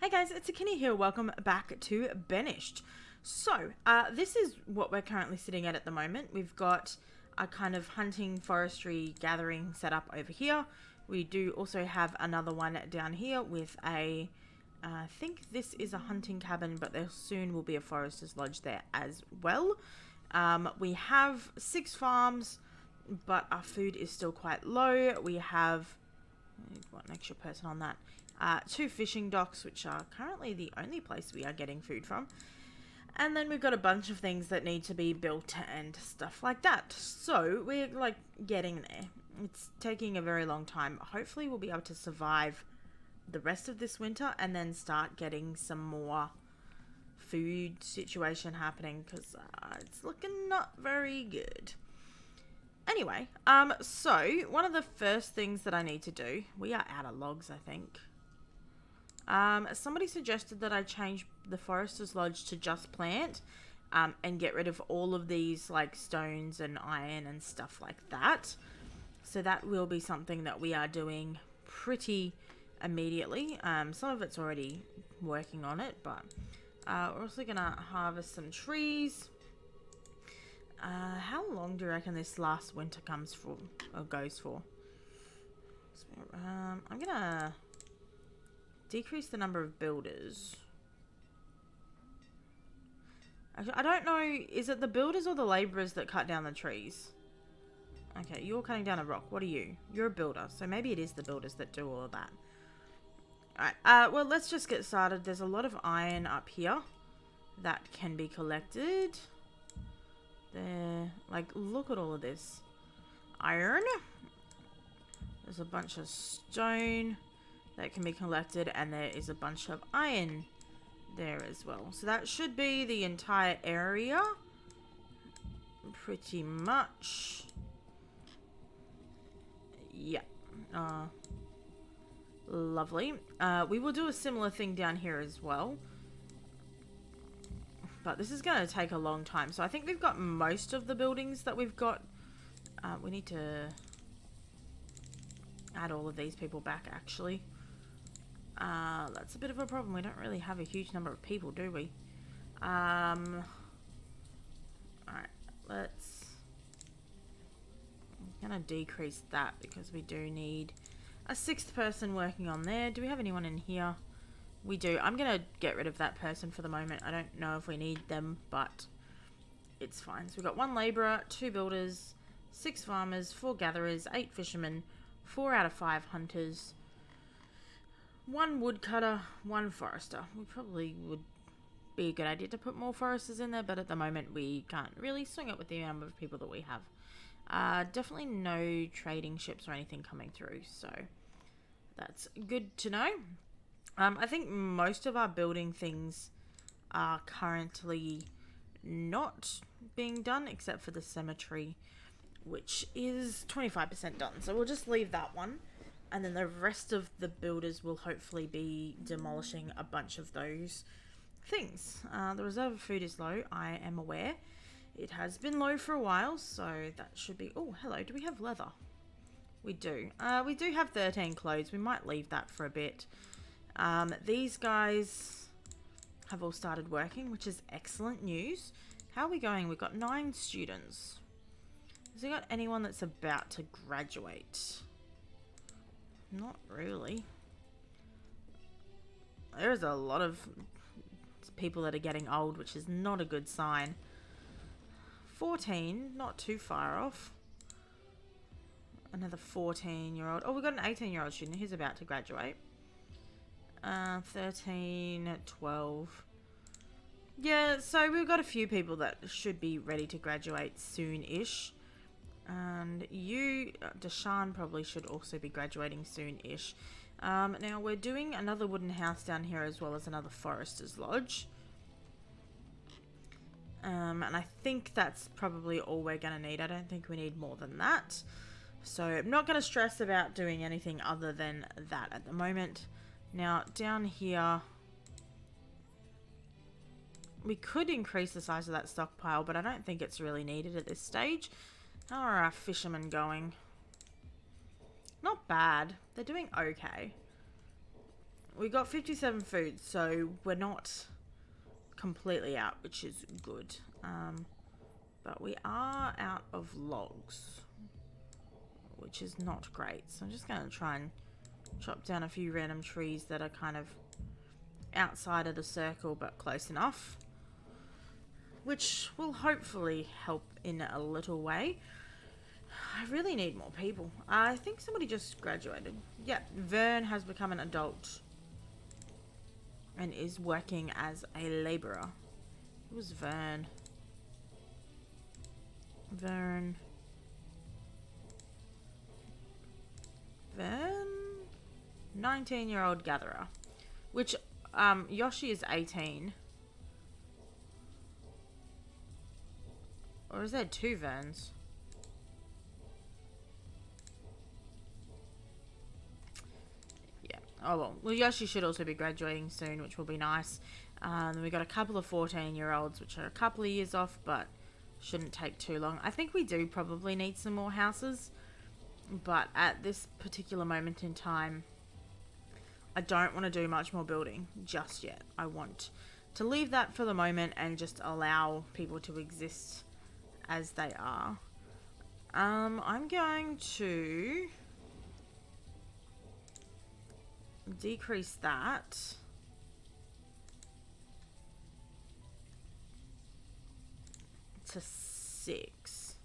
Hey guys, it's Akinea here. Welcome back to Banished. So, this is what we're currently sitting at the moment. We've got a kind of hunting, forestry, gathering set up over here. We do also have another one down here with a, I think this is a hunting cabin, but there soon will be a forester's lodge there as well. We have 6 farms, but our food is still quite low. We have, what, an extra person on that. 2 fishing docks, which are currently the only place we are getting food from. And then we've got a bunch of things that need to be built and stuff like that. So we're like getting there. It's taking a very long time. Hopefully we'll be able to survive the rest of this winter and then start getting some more food situation happening, because it's looking not very good. Anyway, so one of the first things that I need to do, we are out of logs, I think. Somebody suggested that I change the Forester's Lodge to just plant, and get rid of all of these like stones and iron and stuff like that. So that will be something that we are doing pretty immediately. Some of it's already working on it, but we're also gonna harvest some trees. How long do you reckon this last winter comes for, or goes for? I'm gonna decrease the number of builders. Actually, I don't know, is it the builders or the labourers that cut down the trees? Okay, you're cutting down a rock. What are you? You're a builder, so maybe it is the builders that do all of that. Alright, well, let's just get started. There's a lot of iron up here that can be collected. There, like, look at all of this iron. There's a bunch of stone that can be collected, and there is a bunch of iron there as well. So that should be the entire area, pretty much. Yeah. Lovely. We will do a similar thing down here as well, but this is going to take a long time. So I think we've got most of the buildings that we've got. We need to add all of these people back, actually. That's a bit of a problem. We don't really have a huge number of people, do we? Alright, let's... I'm gonna decrease that because we do need a 6th person working on there. Do we have anyone in here? We do. I'm gonna get rid of that person for the moment. I don't know if we need them, but it's fine. So we've got 1 labourer, 2 builders, 6 farmers, 4 gatherers, 8 fishermen, 4 out of 5 hunters, 1 woodcutter, 1 forester. We probably would be a good idea to put more foresters in there, but at the moment we can't really swing it with the number of people that we have. Definitely no trading ships or anything coming through, so that's good to know. I think most of our building things are currently not being done, except for the cemetery, which is 25% done. So we'll just leave that one. And then the rest of the builders will hopefully be demolishing a bunch of those things. The reserve of food is low, I am aware. It has been low for a while, so that should be... Oh, hello, do we have leather? We do. We do have 13 clothes. We might leave that for a bit. These guys have all started working, which is excellent news. How are we going? We've got 9 students. Has he got anyone that's about to graduate? Not really. There's a lot of people that are getting old, which is not a good sign. 14, not too far off. Another 14-year-old. Oh, we've got an 18-year-old student who's about to graduate. 13, 12. Yeah, so we've got a few people that should be ready to graduate soon-ish. And you, Deshawn, probably should also be graduating soon-ish. Now, we're doing another wooden house down here as well as another forester's lodge. And I think that's probably all we're going to need. I don't think we need more than that. So I'm not going to stress about doing anything other than that at the moment. Now, down here, we could increase the size of that stockpile, but I don't think it's really needed at this stage. How are our fishermen going? Not bad. They're doing okay. We got 57 food, so we're not completely out, which is good. But we are out of logs, which is not great. So I'm just going to try and chop down a few random trees that are kind of outside of the circle, but close enough, which will hopefully help in a little way. I really need more people. I think somebody just graduated. Yeah, Vern has become an adult and is working as a labourer. It was Vern. Vern. 19-year-old gatherer. Which, Yoshi is 18. Or is there two Verns? Yeah. Oh well. Well, Yoshi should also be graduating soon, which will be nice. Then we got a couple of 14-year-olds, which are a couple of years off, but shouldn't take too long. I think we do probably need some more houses, but at this particular moment in time, I don't want to do much more building just yet. I want to leave that for the moment and just allow people to exist as they are. I'm going to decrease that to 6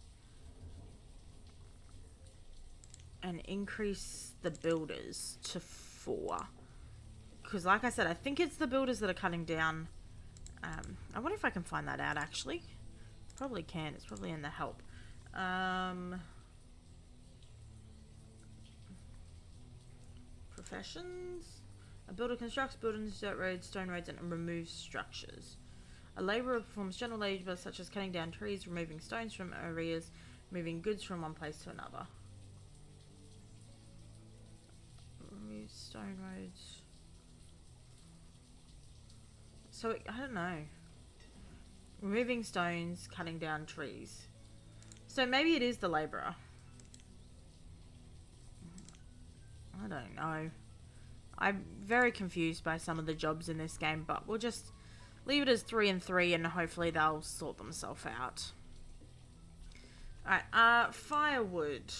and increase the builders to 4, because like I said, I think it's the builders that are cutting down. I wonder if I can find that out actually. Probably can. It's probably in the help. Professions. A builder constructs buildings, dirt roads, stone roads, and removes structures. A labourer performs general labour such as cutting down trees, removing stones from areas, moving goods from one place to another. Remove stone roads. So, I don't know. Removing stones, cutting down trees. So maybe it is the labourer. I don't know. I'm very confused by some of the jobs in this game, but we'll just leave it as 3 and 3 and hopefully they'll sort themselves out. Alright, firewood.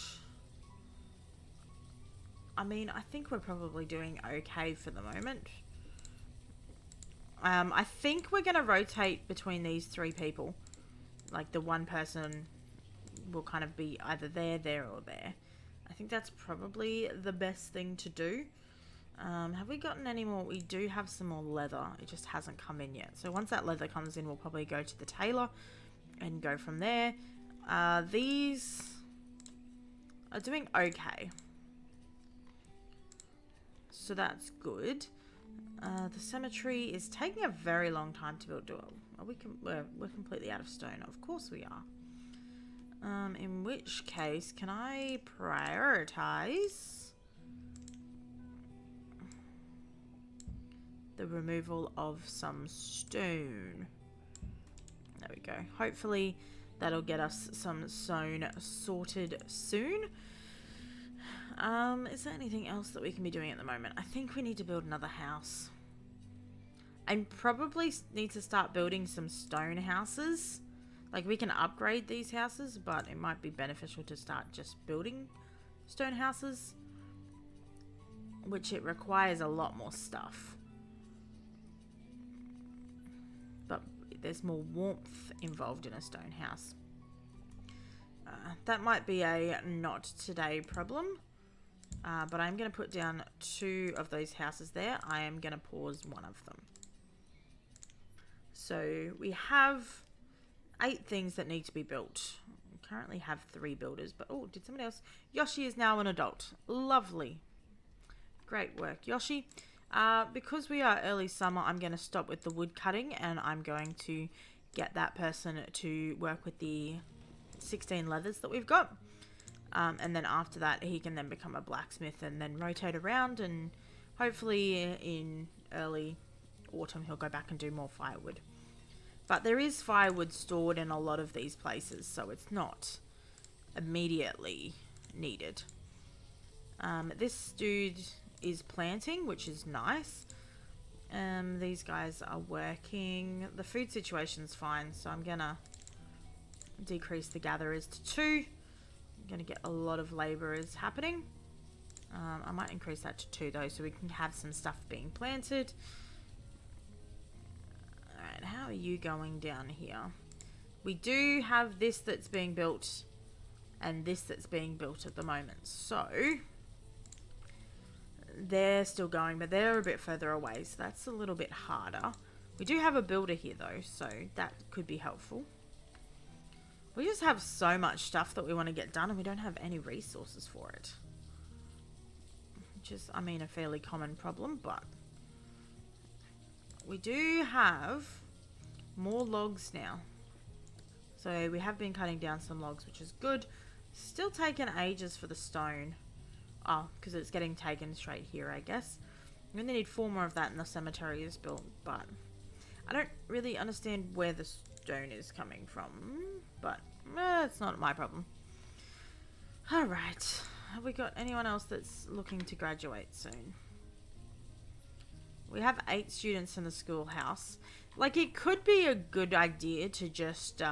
I mean, I think we're probably doing okay for the moment. I think we're going to rotate between these 3 people. Like, the one person will kind of be either there, there, or there. I think that's probably the best thing to do. Have we gotten any more? We do have some more leather. It just hasn't come in yet. So once that leather comes in, we'll probably go to the tailor and go from there. These are doing okay. So that's good. The cemetery is taking a very long time to build. We're completely out of stone. Of course we are. In which case, can I prioritize the removal of some stone? There we go. Hopefully that'll get us some stone sorted soon. Is there anything else that we can be doing at the moment? I think we need to build another house. I probably need to start building some stone houses. Like, we can upgrade these houses, but it might be beneficial to start just building stone houses, which it requires a lot more stuff. But there's more warmth involved in a stone house. That might be a not today problem. But I'm going to put down 2 of those houses there. I am going to pause one of them. So we have 8 things that need to be built. We currently have 3 builders, but oh, did somebody else? Yoshi is now an adult. Lovely. Great work, Yoshi. Because we are early summer, I'm going to stop with the wood cutting and I'm going to get that person to work with the 16 leathers that we've got. And then after that, he can then become a blacksmith and then rotate around, and hopefully in early autumn he'll go back and do more firewood. But there is firewood stored in a lot of these places, so it's not immediately needed. This dude is planting, which is nice. These guys are working. The food situation's fine, so I'm gonna decrease the gatherers to 2. I'm gonna get a lot of laborers happening. I might increase that to 2 though, so we can have some stuff being planted. Alright, how are you going down here? We do have this that's being built and this that's being built at the moment, so they're still going, but they're a bit further away, so that's a little bit harder. We do have a builder here though, so that could be helpful. We just have so much stuff that we want to get done and we don't have any resources for it. Which is, I mean, a fairly common problem, but we do have more logs now. So we have been cutting down some logs, which is good. Still taking ages for the stone. Oh, because it's getting taken straight here, I guess. We only need 4 more of that and the cemetery is built, but I don't really understand where the stone is coming from, but it's not my problem. Alright, have we got anyone else that's looking to graduate soon? We have 8 students in the schoolhouse. Like, it could be a good idea to just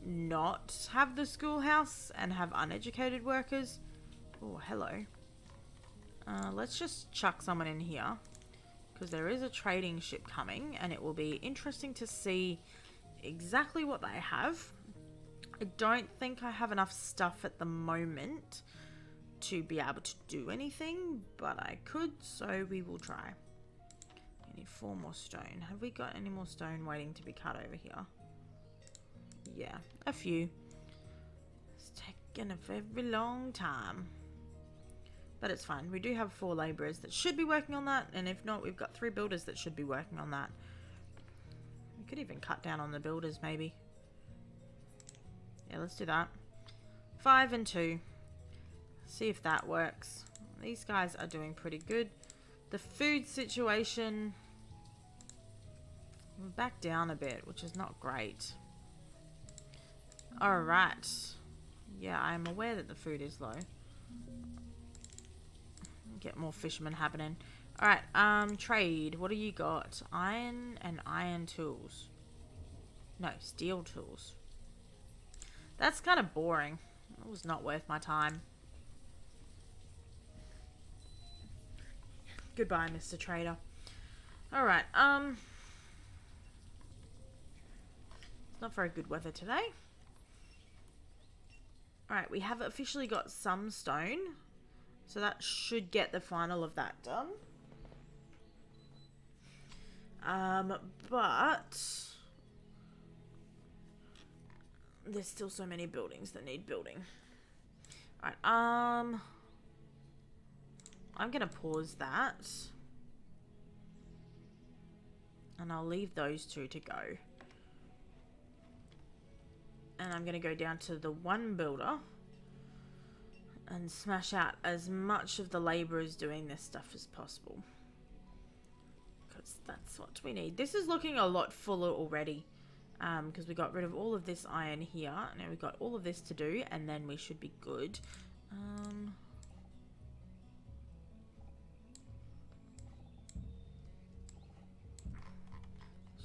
not have the schoolhouse and have uneducated workers. Oh, hello. Let's just chuck someone in here because there is a trading ship coming and it will be interesting to see exactly what they have. I don't think I have enough stuff at the moment to be able to do anything, but I could, so we will try. We need 4 more stone. Have we got any more stone waiting to be cut over here? Yeah, a few. It's taken a very long time. But it's fine. We do have 4 labourers that should be working on that, and if not, we've got 3 builders that should be working on that. We could even cut down on the builders, maybe. Yeah, let's do that. 5 and 2. See if that works. These guys are doing pretty good. The food situation, we're back down a bit, which is not great. Alright. Yeah, I'm aware that the food is low. Get more fishermen happening. Alright, trade. What do you got? Iron and iron tools. No, steel tools. That's kind of boring. It was not worth my time. Goodbye, Mr. Trader. Alright, it's not very good weather today. Alright, we have officially got some stone. So that should get the final of that done. But there's still so many buildings that need building. Alright, I'm gonna pause that. And I'll leave those 2 to go. And I'm gonna go down to the 1 builder and smash out as much of the labourers doing this stuff as possible. Because that's what we need. This is looking a lot fuller already. Because we got rid of all of this iron here. Now we've got all of this to do, and then we should be good.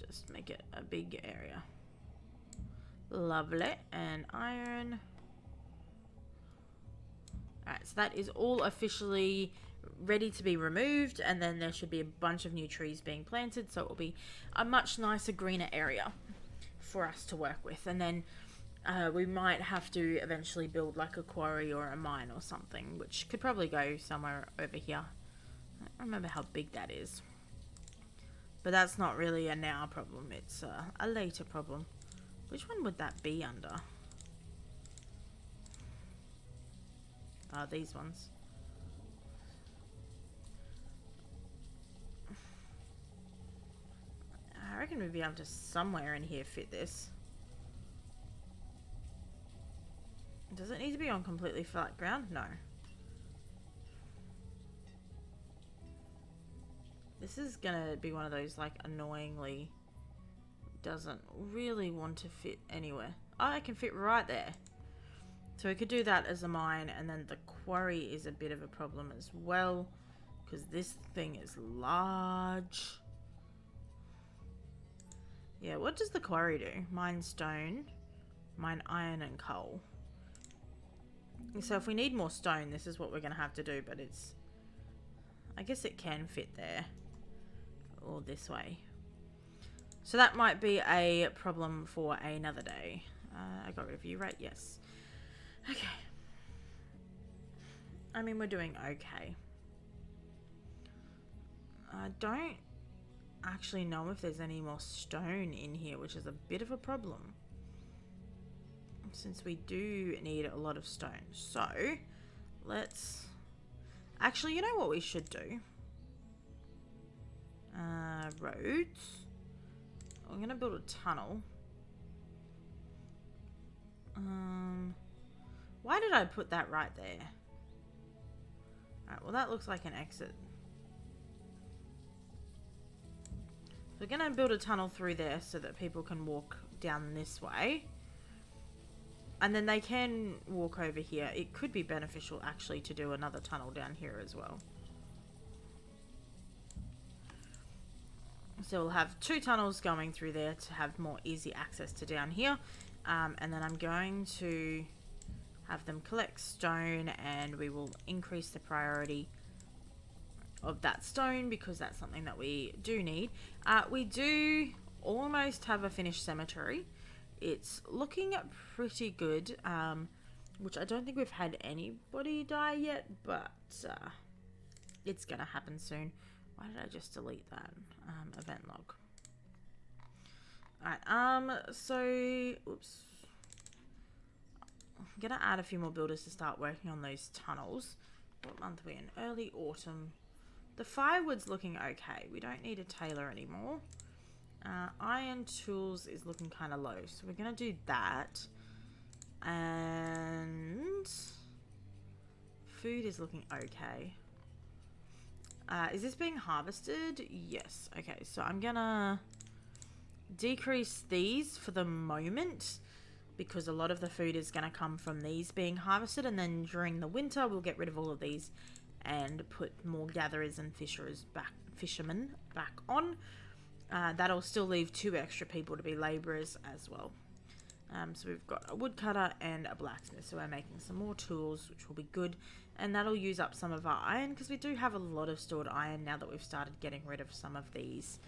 Just make it a big area. Lovely. And iron. Alright, so that is all officially ready to be removed, and then there should be a bunch of new trees being planted, so it will be a much nicer, greener area for us to work with. And then we might have to eventually build like a quarry or a mine or something, which could probably go somewhere over here. I don't remember how big that is. But that's not really a now problem, it's a later problem. Which one would that be under? These ones. I reckon we'd be able to somewhere in here fit this. Does it need to be on completely flat ground? No. This is gonna be one of those like annoyingly doesn't really want to fit anywhere. Oh, I can fit right there. So we could do that as a mine, and then the quarry is a bit of a problem as well, because this thing is large. Yeah, what does the quarry do? Mine stone, mine iron and coal. So if we need more stone, this is what we're going to have to do, but it's... I guess it can fit there. Or this way. So that might be a problem for another day. I got rid of you, right? Yes. Okay. I mean, we're doing okay. I don't actually know if there's any more stone in here, which is a bit of a problem. Since we do need a lot of stone. So, let's... Actually, you know what we should do? Roads. I'm going to build a tunnel. Why did I put that right there? Alright, well that looks like an exit. So we're going to build a tunnel through there so that people can walk down this way. And then they can walk over here. It could be beneficial actually to do another tunnel down here as well. So we'll have 2 tunnels going through there to have more easy access to down here. And then I'm going to have them collect stone, and we will increase the priority of that stone because that's something that we do need. We do almost have a finished cemetery. It's looking pretty good, which I don't think we've had anybody die yet, but it's going to happen soon. Why did I just delete that? Event log. Alright, so, oops. I'm going to add a few more builders to start working on those tunnels. What month are we in? Early autumn. The firewood's looking okay. We don't need a tailor anymore. Iron tools is looking kind of low, so we're going to do that. And food is looking okay. Is this being harvested? Yes. Okay, so I'm going to decrease these for the moment because a lot of the food is going to come from these being harvested, and then during the winter we'll get rid of all of these and put more gatherers and fishermen back on. That'll still leave 2 extra people to be labourers as well. So we've got a woodcutter and a blacksmith, so we're making some more tools, which will be good, and that'll use up some of our iron because we do have a lot of stored iron now that we've started getting rid of some of these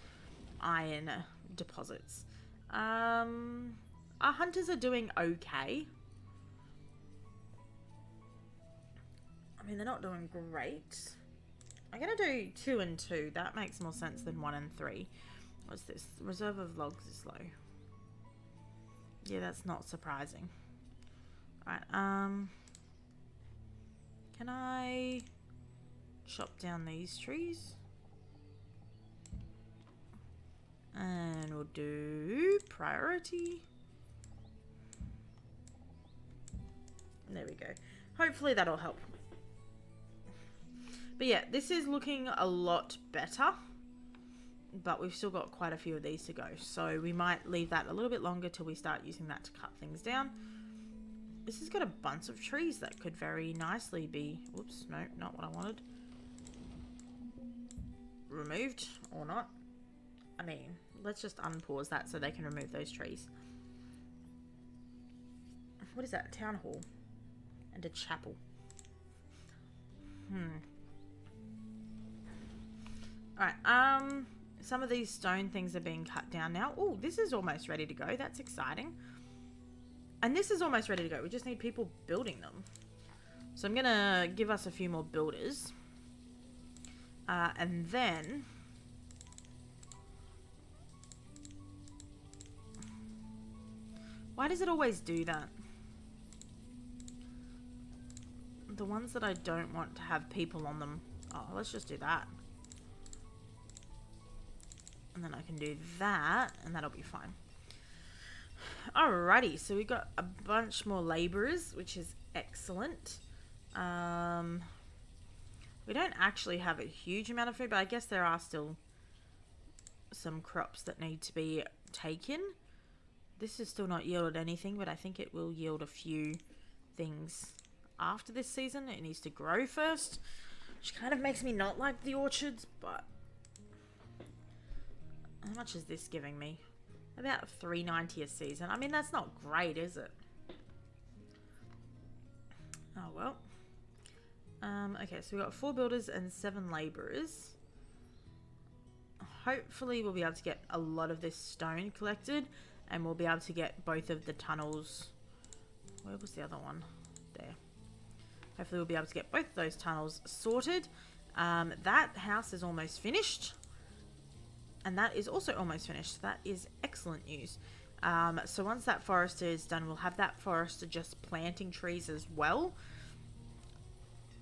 iron deposits. Our hunters are doing okay. I mean, they're not doing great. I'm going to do 2 and 2. That makes more sense than 1 and 3. What's this? Reserve of logs is low. Yeah, that's not surprising. Alright, can I chop down these trees? And we'll do priority. There we go. Hopefully that'll help. But yeah, this is looking a lot better. But we've still got quite a few of these to go. So we might leave that a little bit longer till we start using that to cut things down. This has got a bunch of trees that could very nicely be... Whoops, no, not what I wanted. Removed or not. I mean, let's just unpause that so they can remove those trees. What is that? A town hall. And a chapel. Alright, some of these stone things are being cut down now. Oh, this is almost ready to go. That's exciting. And this is almost ready to go. We just need people building them. So I'm going to give us a few more builders. And then... Why does it always do that? The ones that I don't want to have people on them. Oh, let's just do that. And then I can do that, and that'll be fine. Alrighty, so we've got a bunch more labourers, which is excellent. We don't actually have a huge amount of food, but I guess there are still some crops that need to be taken. This has still not yielded anything, but I think it will yield a few things after this season. It needs to grow first, which kind of makes me not like the orchards, but how much is this giving me? About $3.90 a season. I mean, that's not great, is it? Oh, well. Okay, so we've got 4 builders and 7 labourers. Hopefully we'll be able to get a lot of this stone collected, and we'll be able to get both of the tunnels. Where was the other one? There. Hopefully we'll be able to get both of those tunnels sorted. That house is almost finished. And that is also almost finished. That is excellent news. So once that forester is done, we'll have that forester just planting trees as well.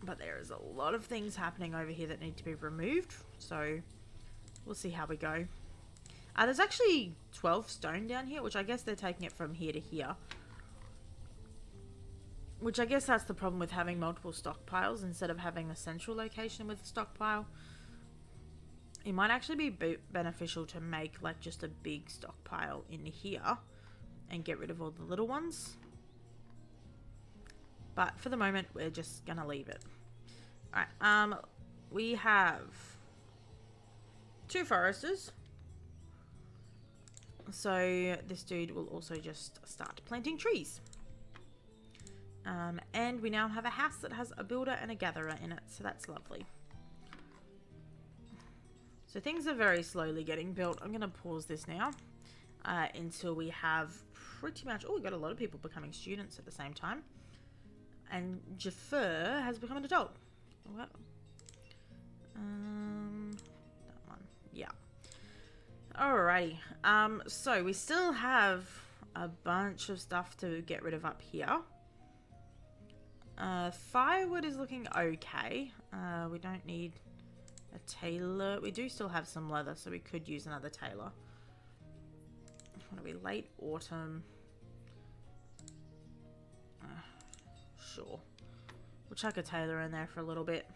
But there is a lot of things happening over here that need to be removed. So we'll see how we go. There's actually 12 stone down here, which I guess they're taking it from here to here. Which I guess that's the problem with having multiple stockpiles instead of having a central location with a stockpile. It might actually be beneficial to make like just a big stockpile in here and get rid of all the little ones. But for the moment, we're just going to leave it. Alright, we have 2 foresters. So this dude will also just start planting trees. And we now have a house that has a builder and a gatherer in it, so that's lovely. So things are very slowly getting built. I'm going to pause this now until we have pretty much... Oh, we've got a lot of people becoming students at the same time. And Jafar has become an adult. What? That one. Yeah. Alrighty. So we still have a bunch of stuff to get rid of up here. Firewood is looking okay. We don't need a tailor. We do still have some leather, so we could use another tailor. What are we? Late autumn. Sure. We'll chuck a tailor in there for a little bit.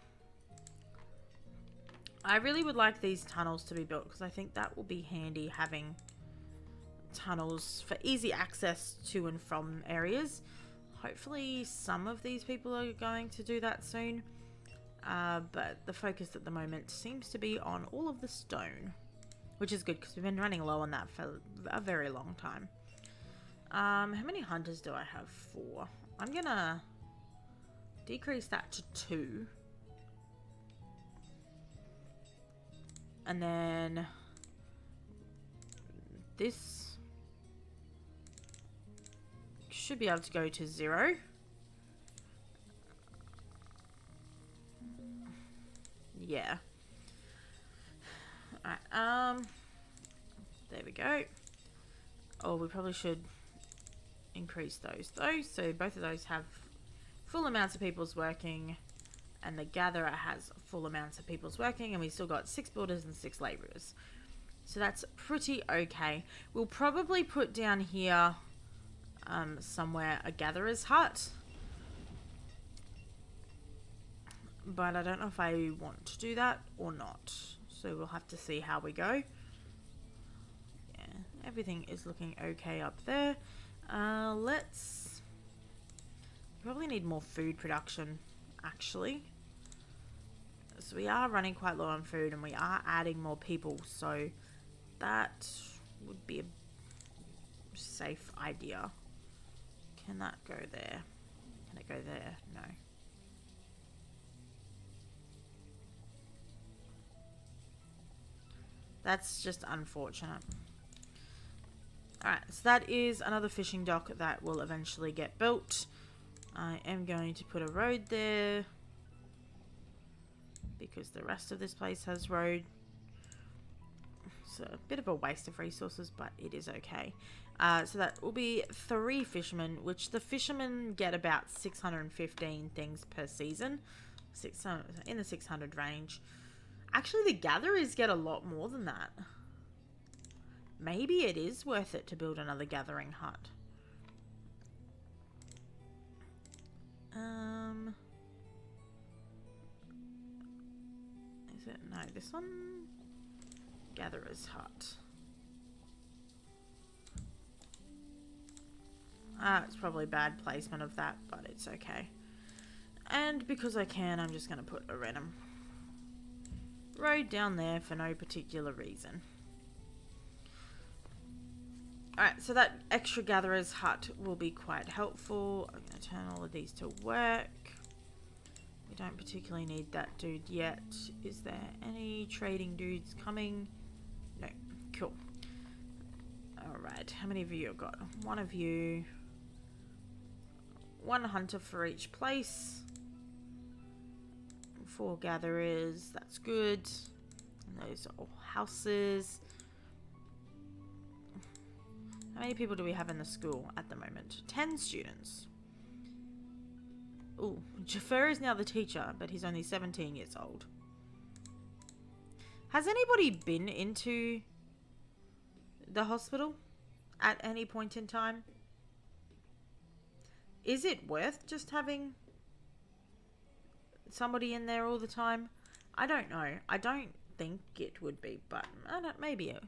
I really would like these tunnels to be built because I think that will be handy, having tunnels for easy access to and from areas. Hopefully some of these people are going to do that soon. But the focus at the moment seems to be on all of the stone, which is good because we've been running low on that for a very long time. How many hunters do I have? 4. I'm going to decrease that to 2. And then this should be able to go to 0. Yeah. Alright, there we go. Oh, we probably should increase those though. So both of those have full amounts of people's working, and the gatherer has full amounts of people's working, and we still got 6 builders and 6 labourers. So that's pretty okay. We'll probably put down here somewhere a gatherer's hut. But I don't know if I want to do that or not. So we'll have to see how we go. Yeah, everything is looking okay up there. Let's... probably need more food production, actually. So we are running quite low on food, and we are adding more people. So that would be a safe idea. Can that go there? Can it go there? No. That's just unfortunate. Alright, so that is another fishing dock that will eventually get built. I am going to put a road there because the rest of this place has road. It's a bit of a waste of resources, but it is okay. So that will be 3 fishermen, which the fishermen get about 615 things per season. 600, in the 600 range. Actually, the gatherers get a lot more than that. Maybe it is worth it to build another gathering hut. Is it? No, this one? Gatherer's hut. It's probably bad placement of that, but it's okay. And because I can, I'm just going to put a random road down there for no particular reason. Alright, so that extra gatherer's hut will be quite helpful. I'm going to turn all of these to work. We don't particularly need that dude yet. Is there any trading dudes coming? No. Cool. Alright, how many of you have got? One of you. One hunter for each place. 4 gatherers. That's good. And those are all houses. How many people do we have in the school at the moment? 10 students. Ooh, Jafar is now the teacher, but he's only 17 years old. Has anybody been into the hospital at any point in time? Is it worth just having somebody in there all the time? I don't know. I don't think it would be, but I don't, maybe it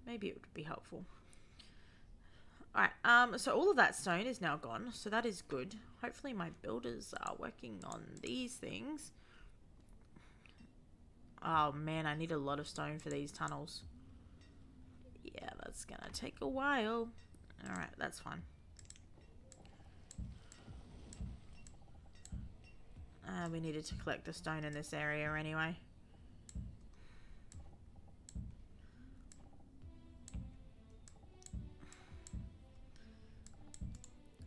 would be helpful. Alright, so all of that stone is now gone, so that is good. Hopefully my builders are working on these things. Oh man, I need a lot of stone for these tunnels. Yeah, that's gonna take a while. Alright, that's fine. We needed to collect the stone in this area anyway.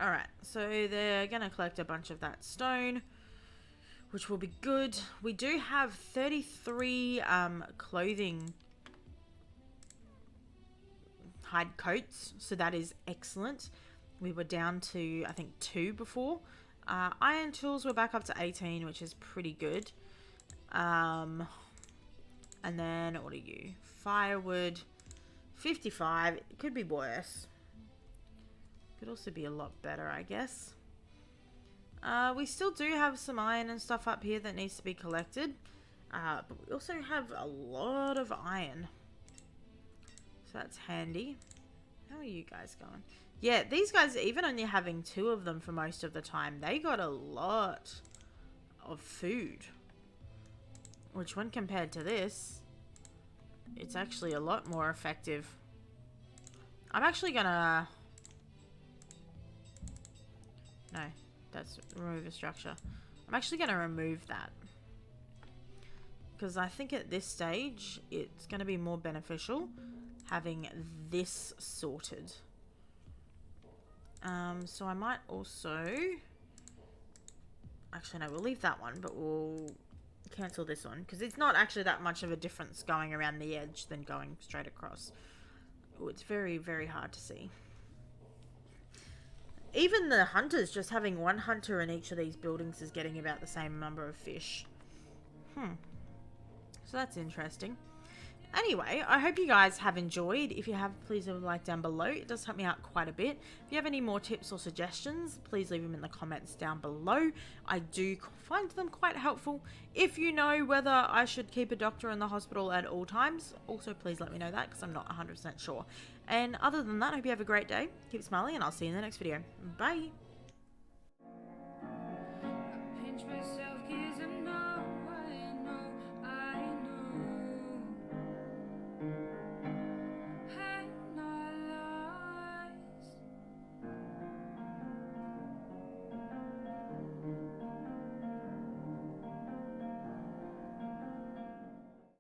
Alright, so they're going to collect a bunch of that stone, which will be good. We do have 33 clothing hide coats, so that is excellent. We were down to, I think, 2 before. Iron tools were back up to 18, which is pretty good. And then, what are you? Firewood, 55. It could be worse. Could also be a lot better, I guess. We still do have some iron and stuff up here that needs to be collected. But we also have a lot of iron. So that's handy. How are you guys going? Yeah, these guys, even only having 2 of them for most of the time, they got a lot of food. Which, when compared to this, it's actually a lot more effective. I'm actually gonna... No, that's remove a structure. I'm actually gonna remove that. Because I think at this stage, it's gonna be more beneficial having this sorted. So I might also... Actually, no, we'll leave that one, but we'll cancel this one. Because it's not actually that much of a difference going around the edge than going straight across. Ooh, it's very, very hard to see. Even the hunters, just having 1 hunter in each of these buildings is getting about the same number of fish. So that's interesting. Anyway, I hope you guys have enjoyed. If you have, please leave a like down below. It does help me out quite a bit. If you have any more tips or suggestions, please leave them in the comments down below. I do find them quite helpful. If you know whether I should keep a doctor in the hospital at all times, also please let me know that, because I'm not 100% sure. And other than that, I hope you have a great day. Keep smiling, and I'll see you in the next video. Bye! I pinch myself